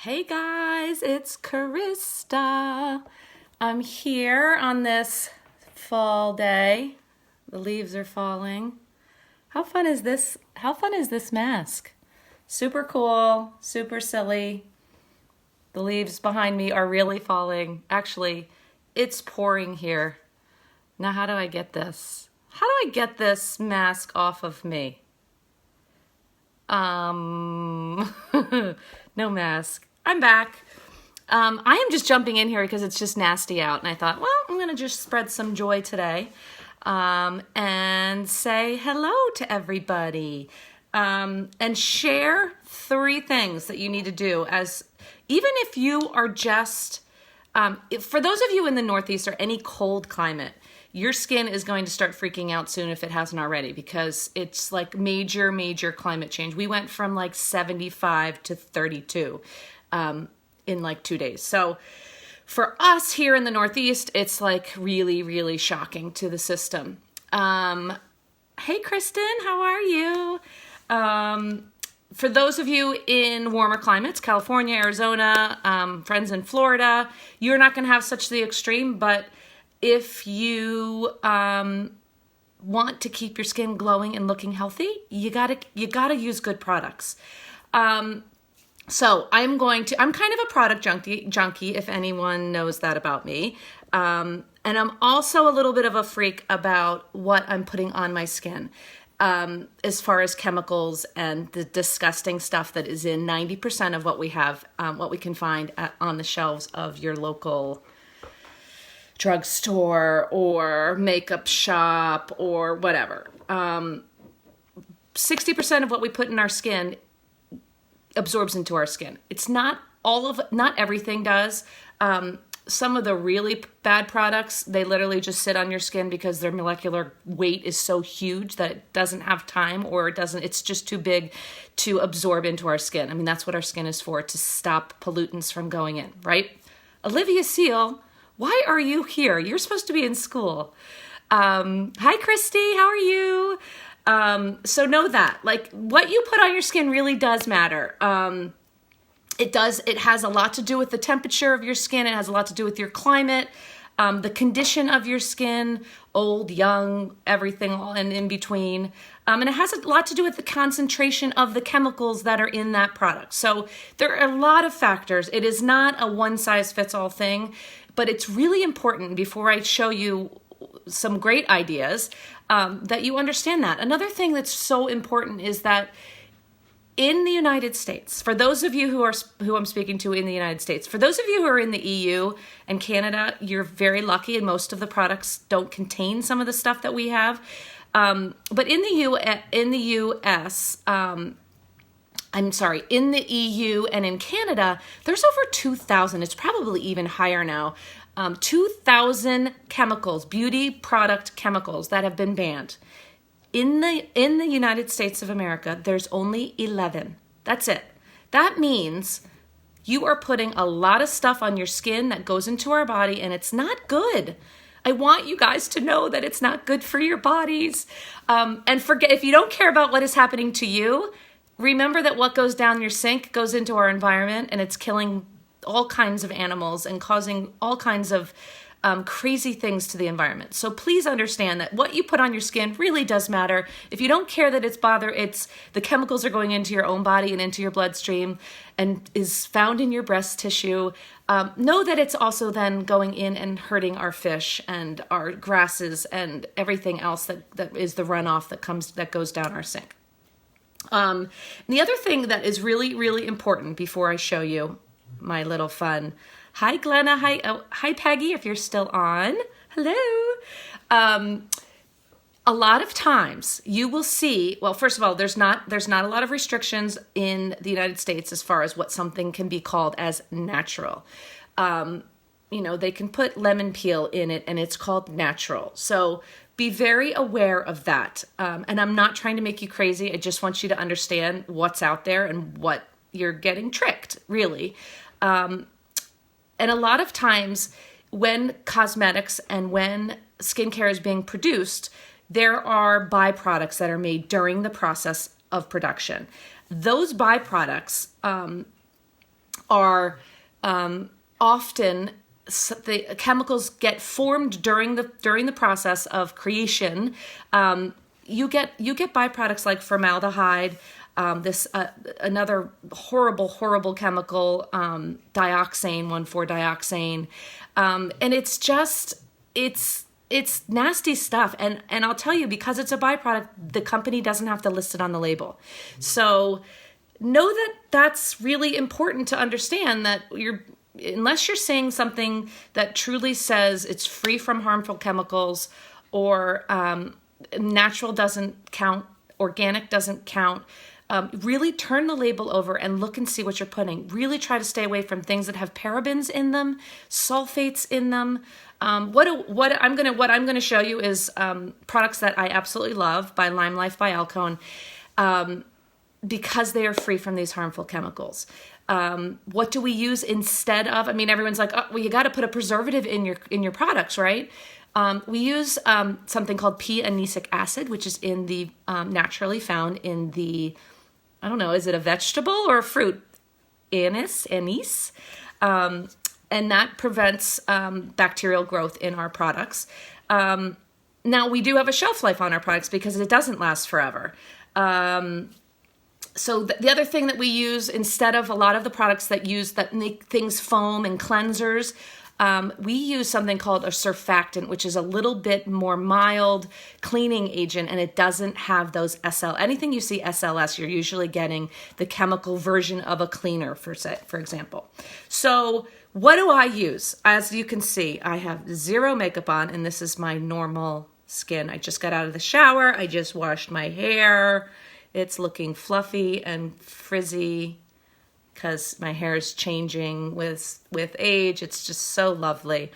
Hey guys, it's Krista. I'm here on this fall day. The leaves are falling. How fun is this? How fun is this mask? Super cool, super silly. The leaves behind me are really falling. Actually, it's pouring here. Now how do I get this? How do I get this mask off of me? No mask. I'm back. I am just jumping in here because it's just nasty out. And I thought, well, I'm going to just spread some joy today and say hello to everybody and share 3 things that you need to do even if you are just, for those of you in the Northeast or any cold climate, your skin is going to start freaking out soon if it hasn't already, because it's like major climate change. We went from like 75 to 32 in like 2 days. So for us here in the Northeast, it's like really shocking to the system. Hey, Kristen, how are you? For those of you in warmer climates, California, Arizona, friends in Florida, you're not going to have such the extreme, but if you want to keep your skin glowing and looking healthy, you gotta use good products. So I'm kind of a product junkie, if anyone knows that about me. And I'm also a little bit of a freak about what I'm putting on my skin, as far as chemicals and the disgusting stuff that is in 90% of what we have, what we can find on the shelves of your local drugstore or makeup shop or whatever. 60% of what we put in our skin absorbs into our skin. It's not everything does. Some of the really bad products, they literally just sit on your skin because their molecular weight is so huge that it doesn't have time, or it's just too big to absorb into our skin. I mean, that's what our skin is for, to stop pollutants from going in, right? Olivia Seal, why are you here? You're supposed to be in school. Hi, Christy. How are you? So know that, like, what you put on your skin really does matter. It has a lot to do with the temperature of your skin. It has a lot to do with your climate, the condition of your skin, old, young, everything, all and in between. And it has a lot to do with the concentration of the chemicals that are in that product. So there are a lot of factors. It is not a one-size-fits-all thing, but it's really important, before I show you some great ideas, that you understand that. Another thing that's so important is that in the United States, for those of you who I'm speaking to in the United States, for those of you who are in the EU and Canada, you're very lucky, and most of the products don't contain some of the stuff that we have. But in the US, in the EU and in Canada, there's over 2,000, it's probably even higher now, 2,000 chemicals, beauty product chemicals that have been banned. In the United States of America, there's only 11. That's it. That means you are putting a lot of stuff on your skin that goes into our body, and it's not good. I want you guys to know that it's not good for your bodies. And forget, if you don't care about what is happening to you, remember that what goes down your sink goes into our environment, and it's killing all kinds of animals and causing all kinds of crazy things to the environment. So please understand that what you put on your skin really does matter. If you don't care that it's the chemicals are going into your own body and into your bloodstream and is found in your breast tissue, know that it's also then going in and hurting our fish and our grasses and everything else that is the runoff that goes down our sink. The other thing that is really important before I show you my little fun. Hi, Glenna. Hi, Peggy, if you're still on. Hello. A lot of times you will see, well, first of all, there's not a lot of restrictions in the United States as far as what something can be called as natural. They can put lemon peel in it and it's called natural. So be very aware of that. And I'm not trying to make you crazy. I just want you to understand what's out there and what you're getting tricked, really. And a lot of times when cosmetics and when skincare is being produced, there are byproducts that are made during the process of production. Those byproducts are often the chemicals get formed during the process of creation. You get byproducts like formaldehyde, this another horrible chemical, dioxane, 1,4-dioxane, and it's nasty stuff. And I'll tell you, because it's a byproduct, the company doesn't have to list it on the label. So know that that's really important to understand, that unless you're saying something that truly says it's free from harmful chemicals, or natural doesn't count, organic doesn't count, really turn the label over and look and see what you're putting. Really try to stay away from things that have parabens in them, sulfates in them. What I'm gonna show you is products that I absolutely love by Lime Life by Alcone, because they are free from these harmful chemicals. What do we use instead of? I mean, everyone's like, oh, well, you got to put a preservative in your products, right? We use something called P-anisic acid, which is in the naturally found in the, I don't know, is it a vegetable or a fruit? Anise. And that prevents bacterial growth in our products. Now, we do have a shelf life on our products because it doesn't last forever. So the other thing that we use instead of a lot of the products that make things foam and cleansers, we use something called a surfactant, which is a little bit more mild cleaning agent, and it doesn't have those anything you see SLS, you're usually getting the chemical version of a cleaner, for example. So what do I use? As you can see, I have zero makeup on, and this is my normal skin. I just got out of the shower. I just washed my hair. It's looking fluffy and frizzy because my hair is changing with age. It's just so lovely.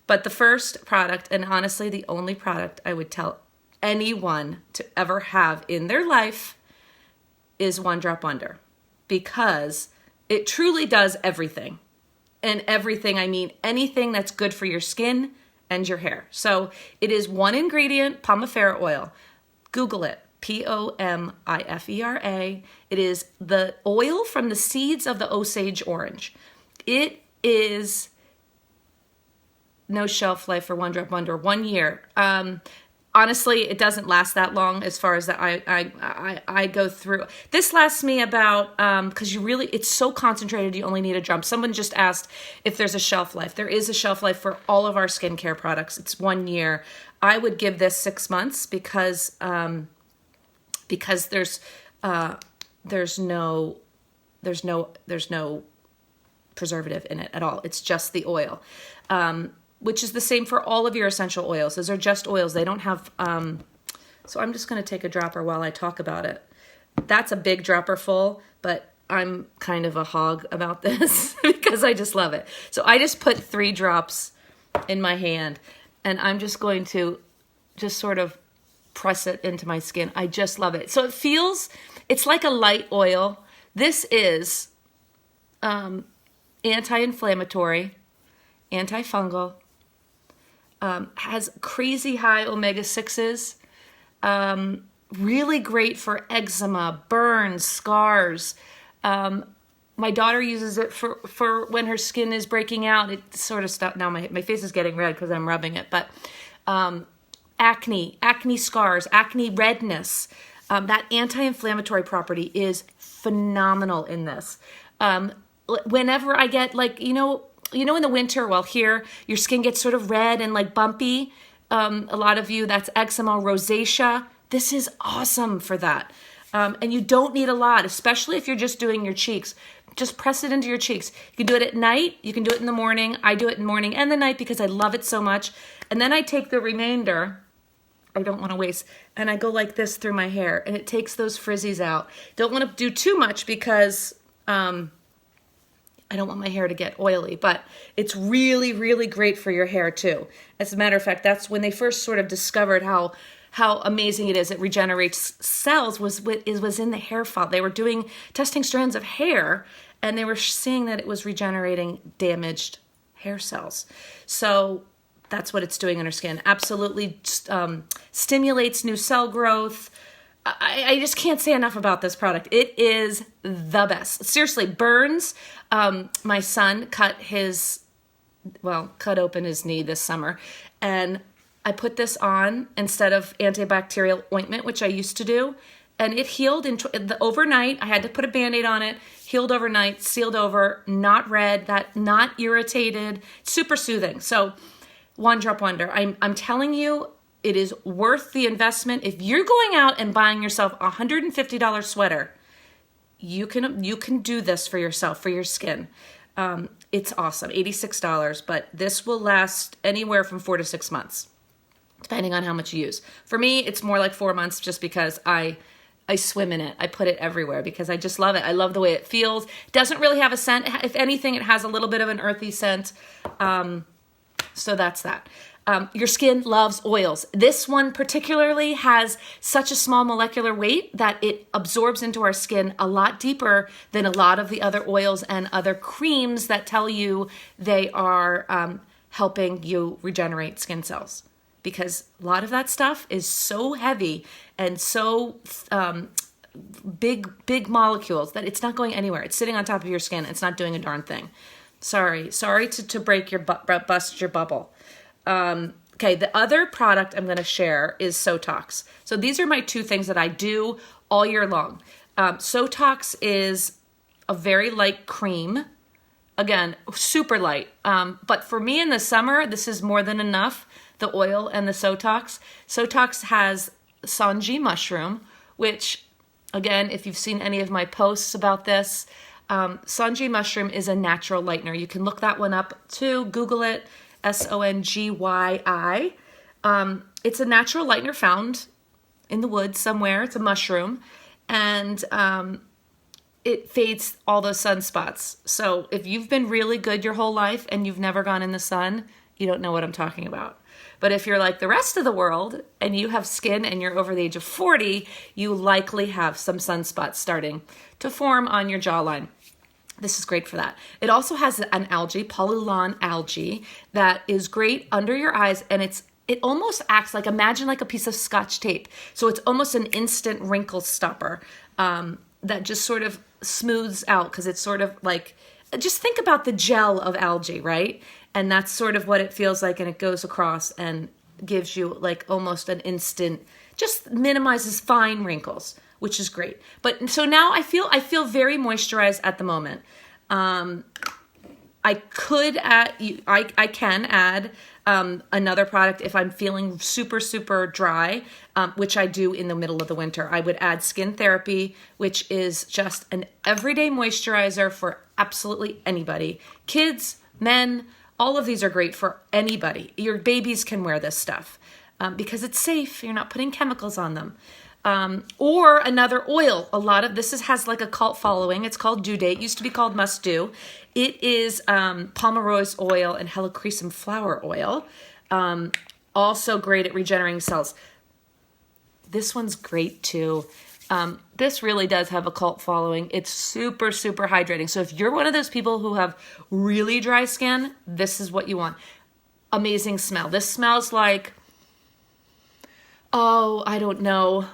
But the first product, and honestly the only product I would tell anyone to ever have in their life, is One Drop Wonder, because it truly does everything. And everything, I mean anything that's good for your skin and your hair. So it is one ingredient, Pomifera oil. Google it. Pomifera. It is the oil from the seeds of the Osage orange. It is no shelf life for One Drop Wonder, 1 year. Honestly, it doesn't last that long as far as that I go through. This lasts me about, because it's so concentrated, you only need a drop. Someone just asked if there's a shelf life. There is a shelf life for all of our skincare products. It's 1 year. I would give this 6 months because there's no preservative in it at all. It's just the oil, which is the same for all of your essential oils. Those are just oils. They don't have, so I'm just going to take a dropper while I talk about it. That's a big dropper full, but I'm kind of a hog about this because I just love it. So I just put 3 drops in my hand, and I'm just going to just sort of press it into my skin. I just love it. So it's like a light oil. This is anti-inflammatory, antifungal, has crazy high omega-6s, really great for eczema, burns, scars. My daughter uses it for when her skin is breaking out. It sort of stopped. Now my face is getting red because I'm rubbing it, but acne scars, acne redness, that anti-inflammatory property is phenomenal in this. Whenever I get in the winter, well, here your skin gets sort of red and like bumpy. A lot of you, that's eczema, rosacea. This is awesome for that. And you don't need a lot, especially if you're just doing your cheeks. Just press it into your cheeks. You can do it at night. You can do it in the morning. I do it in the morning and the night because I love it so much. And then I take the remainder, I don't want to waste, and I go like this through my hair, and it takes those frizzies out. Don't want to do too much because I don't want my hair to get oily, but it's really, really great for your hair too. As a matter of fact, that's when they first sort of discovered how amazing it is. It regenerates cells was in the hair follicle. They were testing strands of hair, and they were seeing that it was regenerating damaged hair cells. So that's what it's doing in our skin. Absolutely stimulates new cell growth. I just can't say enough about this product. It is the best. Seriously, burns. My son cut open his knee this summer, and I put this on instead of antibacterial ointment, which I used to do, and it healed overnight. I had to put a Band-Aid on it, healed overnight, sealed over, not red, not irritated, super soothing. So One Drop Wonder, I'm telling you, it is worth the investment. If you're going out and buying yourself a $150 sweater, you can do this for yourself, for your skin. It's awesome, $86, but this will last anywhere from 4 to 6 months, depending on how much you use. For me, it's more like 4 months just because I swim in it. I put it everywhere because I just love it. I love the way it feels. It doesn't really have a scent. If anything, it has a little bit of an earthy scent. So that's that. Your skin loves oils. This one particularly has such a small molecular weight that it absorbs into our skin a lot deeper than a lot of the other oils and other creams that tell you they are helping you regenerate skin cells. Because a lot of that stuff is so heavy and so big molecules that it's not going anywhere. It's sitting on top of your skin. It's not doing a darn thing. Sorry to break your bust your bubble. Okay, the other product I'm going to share is Sotox. So these are my two things that I do all year long. Sotox is a very light cream. Again, super light. But for me in the summer, this is more than enough, the oil and the Sotox. Sotox has Sanji Mushroom, which, again, if you've seen any of my posts about this, Sanji Mushroom is a natural lightener. You can look that one up too. Google it. Songyi. It's a natural lightener found in the woods somewhere. It's a mushroom, and it fades all those sunspots. So if you've been really good your whole life and you've never gone in the sun, you don't know what I'm talking about. But if you're like the rest of the world and you have skin and you're over the age of 40, you likely have some sunspots starting to form on your jawline. This is great for that. It also has an algae, Polyolon algae, that is great under your eyes, and it almost acts like, imagine like a piece of Scotch tape. So it's almost an instant wrinkle stopper that just sort of smooths out, because it's sort of like, just think about the gel of algae, right? And that's sort of what it feels like, and it goes across and gives you like almost an instant, just minimizes fine wrinkles, which is great. But so now I feel very moisturized at the moment. I can add another product if I'm feeling super dry, which I do in the middle of the winter. I would add Skin Therapy, which is just an everyday moisturizer for absolutely anybody. Kids, men, all of these are great for anybody. Your babies can wear this stuff because it's safe. You're not putting chemicals on them. Or another oil. A lot of this has like a cult following. It's called Due Date. It used to be called Must Do. It is Pomeroy's oil and Helichrysum flower oil. Also great at regenerating cells. This one's great too. This really does have a cult following. It's super hydrating. So if you're one of those people who have really dry skin, this is what you want. Amazing smell. This smells like, I don't know,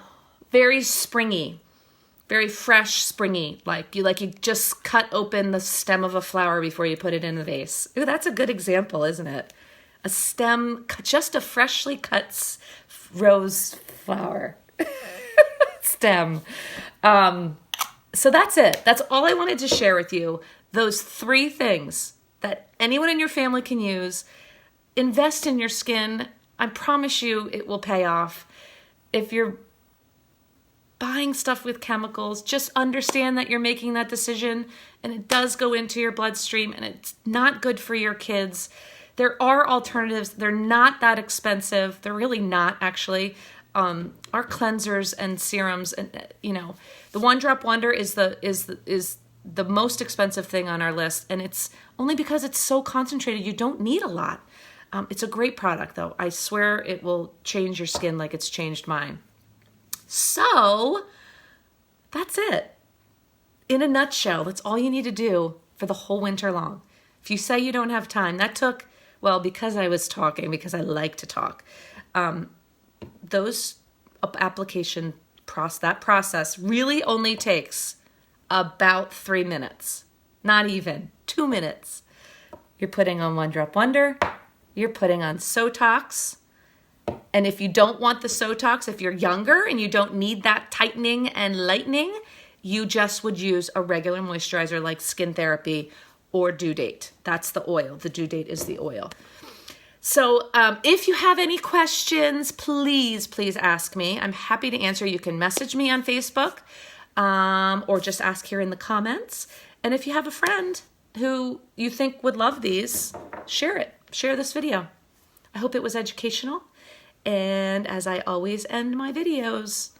very springy, very fresh, springy. Like you just cut open the stem of a flower before you put it in the vase. Ooh, that's a good example, isn't it? A stem, just a freshly cut rose flower stem. So that's it. That's all I wanted to share with you. Those 3 things that anyone in your family can use. Invest in your skin. I promise you it will pay off. If you're buying stuff with chemicals, just understand that you're making that decision and it does go into your bloodstream and it's not good for your kids. There are alternatives. They're not that expensive. They're really not, actually. Our cleansers and serums, and the One Drop Wonder is the most expensive thing on our list, and it's only because it's so concentrated. You don't need a lot. It's a great product, though. I swear it will change your skin like it's changed mine. So that's it. In a nutshell, that's all you need to do for the whole winter long. If you say you don't have time, that took, because I was talking, because I like to talk, those application that process really only takes about 3 minutes, not even 2 minutes. You're putting on One Drop Wonder, you're putting on Sotox, and if you don't want the Sotox, if you're younger and you don't need that tightening and lightening, you just would use a regular moisturizer like Skin Therapy or Due Date. That's the oil. The Due Date is the oil. So if you have any questions, please ask me. I'm happy to answer. You can message me on Facebook or just ask here in the comments. And if you have a friend who you think would love these, share it. Share this video. I hope it was educational. And as I always end my videos,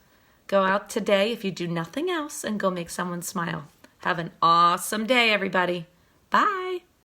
go out today if you do nothing else and go make someone smile. Have an awesome day, everybody. Bye.